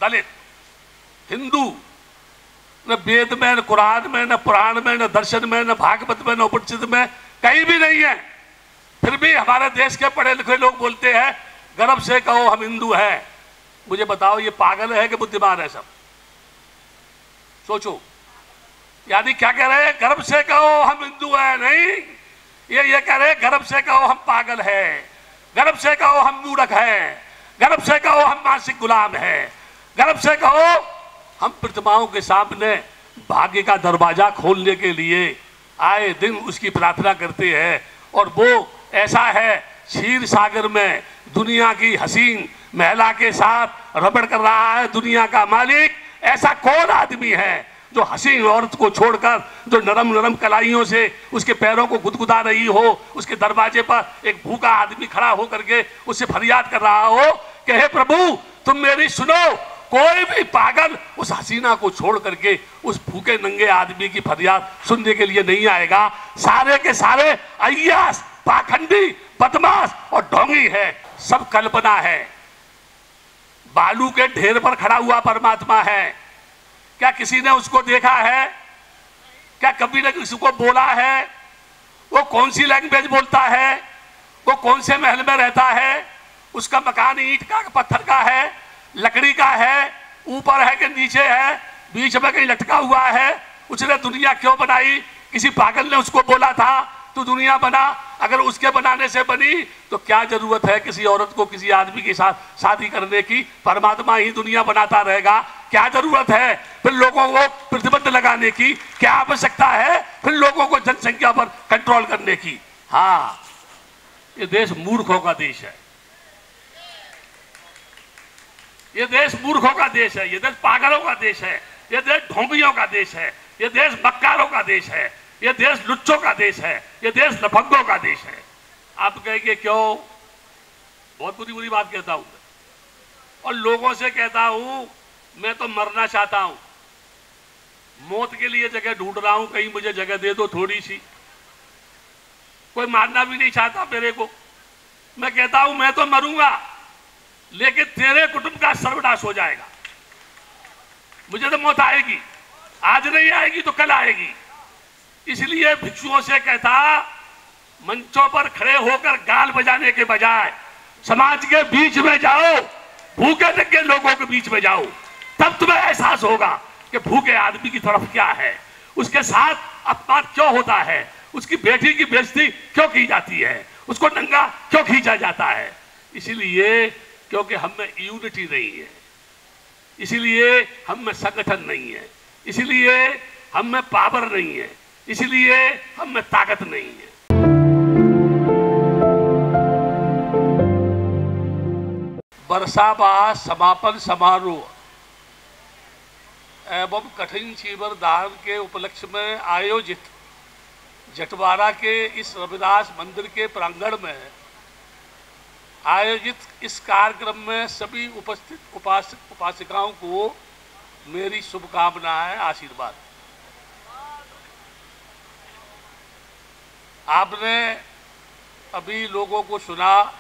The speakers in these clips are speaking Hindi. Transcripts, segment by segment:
दलित, हिंदू, न वेद में, न कुरान में, न पुराण में, न दर्शन में, न भागवत में, न उपनिषद में, कहीं भी नहीं है। फिर भी हमारे देश के पढ़े लिखे लोग बोलते हैं गर्व से कहो हम हिंदू हैं। मुझे बताओ ये पागल है कि बुद्धिमान है? सब सोचो। यानी क्या कह रहे हैं? गर्व से कहो हम हिंदू हैं? नहीं, ये कह रहे हैं गर्व से कहो हम पागल हैं, गर्व से कहो हम मूर्ख हैं, गर्व से कहो हम मानसिक गुलाम हैं, गर्व से कहो हम प्रतिमाओं के सामने भाग्य का दरवाजा खोलने के लिए आए दिन उसकी प्रार्थना करते हैं। और वो ऐसा है क्षीर सागर में दुनिया की हसीन महिला के साथ रबड़ कर रहा है दुनिया का मालिक। ऐसा कौन आदमी है जो हसीन औरत को छोड़कर, जो नरम नरम कलाइयों से उसके पैरों को गुदगुदा रही हो, उसके दरवाजे पर एक भूखा आदमी खड़ा होकर के उससे फरियाद कर रहा हो कि हे प्रभु तुम मेरी सुनो। कोई भी पागल उस हसीना को छोड़ करके उस भूखे नंगे आदमी की फरियाद सुनने के लिए नहीं आएगा। सारे के सारे अय्यास, पाखंडी, बदमाश और ढोंगी है, सब कल्पना है। बालू के ढेर पर खड़ा हुआ परमात्मा है। क्या किसी ने उसको देखा है? क्या कभी ने किसी को बोला है? वो कौन सी लैंग्वेज बोलता है? वो कौन से महल में रहता है? उसका मकान ईंट का, पत्थर का है, लकड़ी का है, ऊपर है कि नीचे है, बीच में कहीं लटका हुआ है? उसने दुनिया क्यों बनाई? किसी पागल ने उसको बोला था तू दुनिया बना। अगर उसके बनाने से बनी तो क्या जरूरत है किसी औरत को किसी आदमी के साथ शादी करने की? परमात्मा ही दुनिया बनाता रहेगा। क्या जरूरत है फिर लोगों को प्रतिबंध लगाने की? क्या आवश्यकता है फिर लोगों को जनसंख्या पर कंट्रोल करने की? हाँ, ये देश मूर्खों का देश है। ये देश मूर्खों का देश है, ये देश पागलों का देश है, ये देश ढोंगियों का देश है, ये देश मक्कारों का देश है, ये देश लुच्चों का देश है, ये देश लफंगों का देश है। आप कहेंगे क्यों? बहुत बुरी बुरी बात कहता हूं और लोगों से कहता हूं मैं तो मरना चाहता हूं, मौत के लिए जगह ढूंढ रहा हूं, कहीं मुझे जगह दे दो थोड़ी सी। कोई मारना भी नहीं चाहता मेरे को। मैं कहता हूं मैं तो मरूंगा लेकिन तेरे कुटुंब का सर्वनाश हो जाएगा। मुझे तो मौत आएगी, आज नहीं आएगी तो कल आएगी। इसलिए भिक्षुओं से कहता मंचों पर खड़े होकर गाल बजाने के बजाय समाज के बीच में जाओ, भूखे नंगे लोगों के बीच में जाओ, तब तुम्हें एहसास होगा कि भूखे आदमी की तरफ क्या है, उसके साथ अपमान क्यों होता है, उसकी बेटी की बेइज्जती क्यों की जाती है, उसको नंगा क्यों खींचा जाता है। इसीलिए क्योंकि हम में यूनिटी नहीं है, इसीलिए हम में संगठन नहीं है, इसीलिए हम में पावर नहीं है, इसीलिए हम में ताकत नहीं है। बरसाबा समापन समारोह एवं कठिन चीवर दान के उपलक्ष्य में आयोजित जटवाड़ा के इस रविदास मंदिर के प्रांगण में आयोजित इस कार्यक्रम में सभी उपस्थित उपासक उपासिकाओं को मेरी शुभकामनाएं, आशीर्वाद। आपने अभी लोगों को सुना।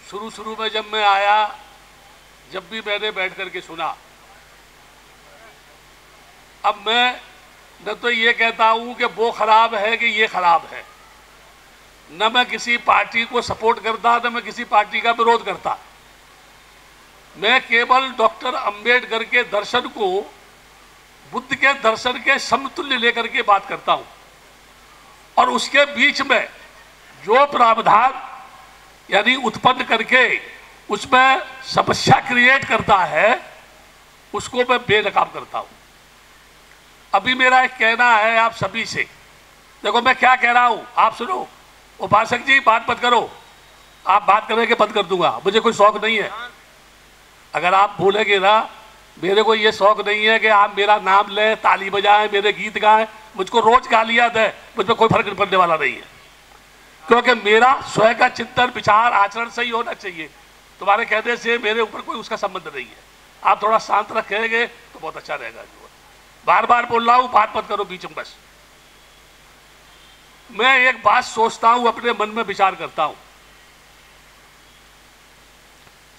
शुरू में जब मैं आया, जब भी मैंने बैठ करके सुना, अब मैं न तो ये कहता हूं कि वो खराब है कि ये खराब है, न मैं किसी पार्टी को सपोर्ट करता, न मैं किसी पार्टी का विरोध करता। मैं केवल डॉक्टर अंबेडकर के दर्शन को बुद्ध के दर्शन के समतुल्य लेकर के बात करता हूं और उसके बीच में जो प्रावधान यानी उत्पन्न करके उसमें समस्या क्रिएट करता है उसको मैं बेनकाब करता हूं। अभी मेरा एक कहना है आप सभी से, देखो मैं क्या कह रहा हूं, आप सुनो। उपासक जी बात मत करो, आप बात करने के बंद कर दूंगा, मुझे कोई शौक नहीं है। अगर आप बोलेंगे ना, मेरे को ये शौक नहीं है कि आप मेरा नाम लें, ताली बजाएं, मेरे गीत गाएं, मुझको रोज गालियां दें, मुझ पर कोई फर्क नहीं पड़ने वाला नहीं है, क्योंकि मेरा स्वयं का चिंतन विचार आचरण सही होना चाहिए। तुम्हारे कहने से मेरे ऊपर कोई उसका संबंध नहीं है। आप थोड़ा शांत रखेंगे तो बहुत अच्छा रहेगा। बार बार बोल रहा हूं, बात मत करो बीच में। बस मैं एक बात सोचता हूं, अपने मन में विचार करता हूं।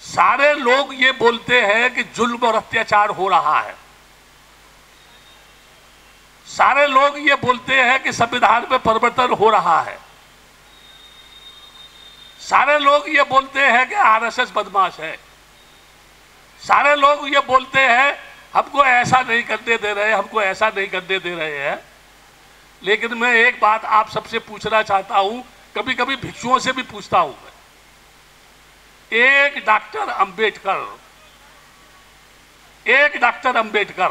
सारे लोग ये बोलते हैं कि जुल्म और अत्याचार हो रहा है, सारे लोग ये बोलते हैं कि संविधान में परिवर्तन हो रहा है, सारे लोग ये बोलते हैं कि आरएसएस बदमाश है, सारे लोग ये बोलते हैं हमको ऐसा नहीं करने दे रहे, हमको ऐसा नहीं करने दे रहे हैं। लेकिन मैं एक बात आप सबसे पूछना चाहता हूं, कभी कभी भिक्षुओं से भी पूछता हूं मैं। एक डॉक्टर अंबेडकर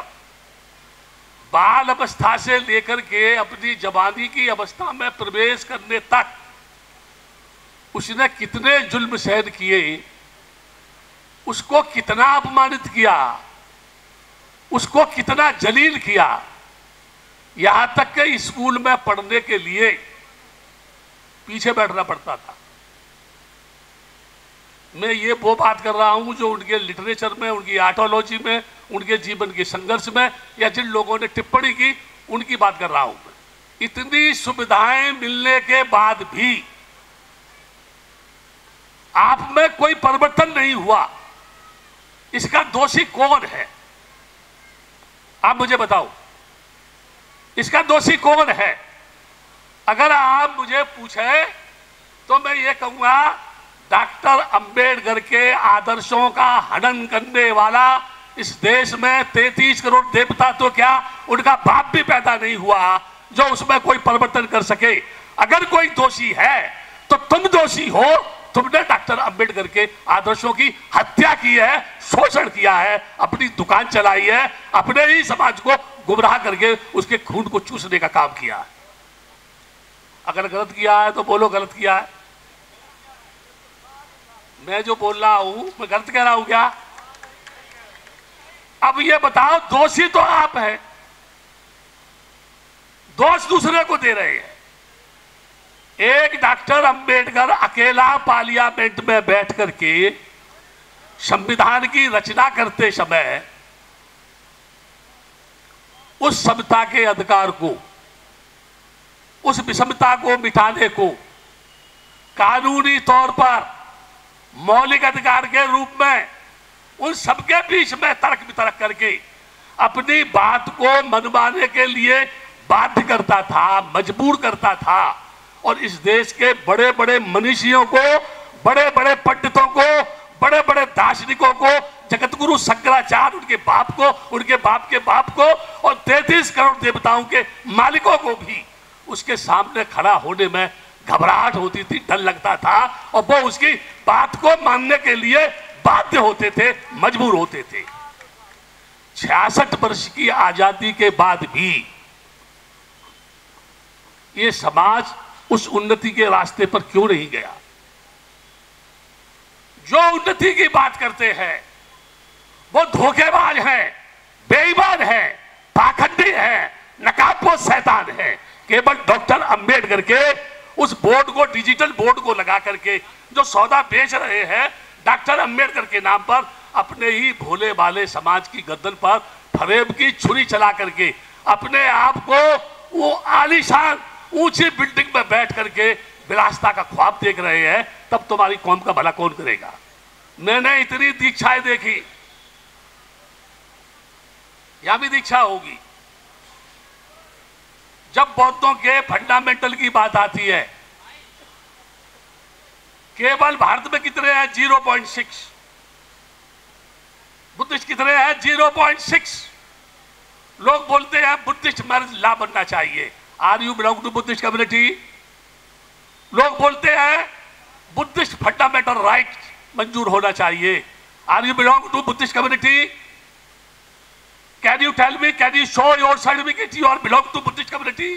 बाल अवस्था से लेकर के अपनी जवानी की अवस्था में प्रवेश करने तक उसने कितने जुल्म सहन किए, उसको कितना अपमानित किया, उसको कितना जलील किया, यहां तक कि स्कूल में पढ़ने के लिए पीछे बैठना पड़ता था। मैं ये वो बात कर रहा हूं जो उनके लिटरेचर में, उनकी आर्टोलॉजी में, उनके जीवन के संघर्ष में, या जिन लोगों ने टिप्पणी की उनकी बात कर रहा हूं मैं। इतनी सुविधाएं मिलने के बाद भी आप में कोई परिवर्तन नहीं हुआ, इसका दोषी कौन है? आप मुझे बताओ, इसका दोषी कौन है? अगर आप मुझे पूछे तो मैं ये कहूंगा, डॉक्टर अंबेडकर के आदर्शों का हनन करने वाला इस देश में 33 करोड़ देवता तो क्या, उनका बाप भी पैदा नहीं हुआ जो उसमें कोई परिवर्तन कर सके। अगर कोई दोषी है तो तुम दोषी हो, तुमने डॉक्टर अंबेडकर के आदर्शों की हत्या की है, शोषण किया है, अपनी दुकान चलाई है, अपने ही समाज को गुमराह करके उसके खून को चूसने का काम किया है। अगर गलत किया है तो बोलो गलत किया है। मैं जो बोल रहा हूं मैं गलत कह रहा हूं क्या? अब ये बताओ, दोषी तो आप हैं, दोष दूसरे को दे रहे हैं। एक डॉक्टर अंबेडकर अकेला पार्लियामेंट में बैठ करके संविधान की रचना करते समय उस समता के अधिकार को, उस विषमता को मिटाने को कानूनी तौर पर मौलिक अधिकार के रूप में उन सबके बीच में तर्क वितर्क करके अपनी बात को मनवाने के लिए बाध्य करता था, मजबूर करता था। और इस देश के बड़े बड़े मनीषियों को, बड़े बड़े पंडितों को, बड़े बड़े दार्शनिकों को, जगतगुरु शंकराचार्य, उनके बाप को, उनके बाप के बाप को, और 33 करोड़ देवताओं के मालिकों को भी उसके सामने खड़ा होने में घबराहट होती थी, डर लगता था, और वो उसकी बात को मानने के लिए बाध्य होते थे, मजबूर होते थे। 66 वर्ष की आजादी के बाद भी ये समाज उस उन्नति के रास्ते पर क्यों नहीं गया? जो उन्नति की बात करते हैं वो धोखेबाज है, बेईमान है, पाखंडी है, नकाबपोश शैतान है। केवल डॉक्टर अंबेडकर के उस बोर्ड को, डिजिटल बोर्ड को लगा करके जो सौदा बेच रहे हैं डॉक्टर अंबेडकर के नाम पर, अपने ही भोले भाले समाज की गर्दन पर फरेब की छुरी चला करके अपने आप को वो आलीशान ऊंची बिल्डिंग में बैठ करके विलासिता का ख्वाब देख रहे हैं, तब तुम्हारी कौम का भला कौन करेगा? मैंने इतनी दीक्षाएं देखी, यहां भी दीक्षा होगी। जब बौद्धों के फंडामेंटल की बात आती है, केवल भारत में कितने हैं? 0.6। बुद्धिस्ट कितने हैं? 0.6। लोग बोलते हैं बुद्धिस्ट मैरिज लॉ बनना चाहिए। Are you belong to Buddhist community? लोग बोलते हैं बुद्धिस्ट फंडामेंटल राइट मंजूर होना चाहिए। Are you belong to Buddhist community? Can you tell me, can you show your certificate you are belong to Buddhist community?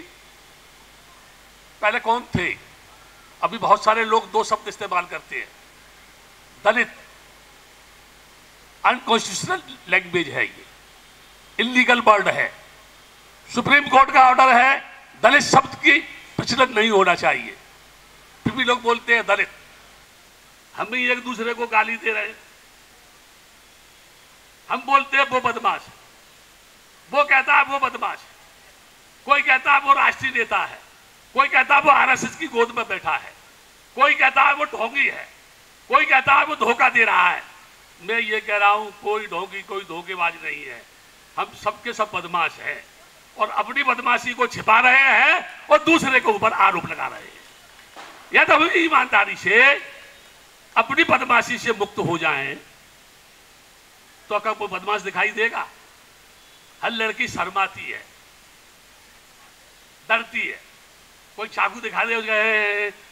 पहले कौन थे? अभी बहुत सारे लोग दो शब्द इस्तेमाल करते हैं, दलित। अनकॉन्स्टिट्यूशनल लैंग्वेज है ये, इलीगल वर्ड है। सुप्रीम कोर्ट का ऑर्डर है दलित शब्द की प्रचलन नहीं होना चाहिए, फिर भी लोग बोलते हैं दलित। हम भी एक दूसरे को गाली दे रहे हैं। हम बोलते हैं वो बदमाश, वो कहता है वो बदमाश, कोई कहता है वो राष्ट्रीय नेता है, कोई कहता है वो आरएसएस की गोद में बैठा है, कोई कहता है वो ढोंगी है, कोई कहता है वो धोखा दे रहा है। मैं ये कह रहा हूं कोई ढोंगी कोई धोखेबाज नहीं है, हम सबके सब बदमाश हैं और अपनी बदमाशी को छिपा रहे हैं और दूसरे के ऊपर आरोप लगा रहे हैं। या तो हम ईमानदारी से अपनी बदमाशी से मुक्त हो जाएं तो क्या कोई बदमाश दिखाई देगा? हर लड़की शर्माती है, डरती है, कोई चाकू दिखा दे उसका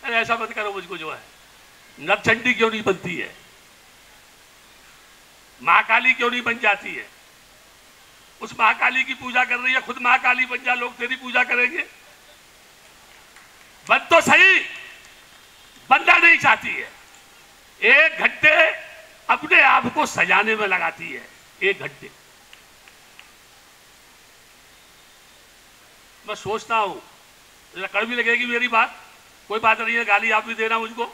अरे ऐसा मत करो मुझको, जो है नरचंडी क्यों नहीं बनती है, महाकाली क्यों नहीं बन जाती है? उस महाकाली की पूजा कर रही है, खुद महाकाली बन जा, लोग तेरी पूजा करेंगे। बन तो सही, बनना नहीं चाहती है। 1 घंटे अपने आप को सजाने में लगाती है, 1 घंटे। मैं सोचता हूं, कड़वी लगेगी मेरी बात, कोई बात नहीं है, गाली आप भी देना मुझको,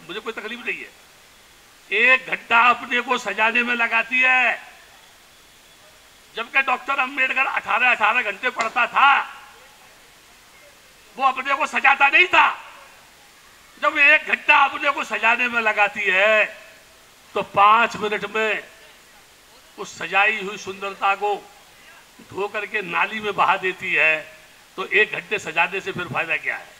मुझे कोई तकलीफ नहीं है। 1 घंटा अपने को सजाने में लगाती है, जबकि डॉक्टर अंबेडकर 18 घंटे पढ़ता था, वो अपने को सजाता नहीं था। जब 1 घंटा अपने को सजाने में लगाती है तो 5 मिनट में उस सजाई हुई सुंदरता को धो करके नाली में बहा देती है। तो 1 घंटे सजाने से फिर फायदा क्या है?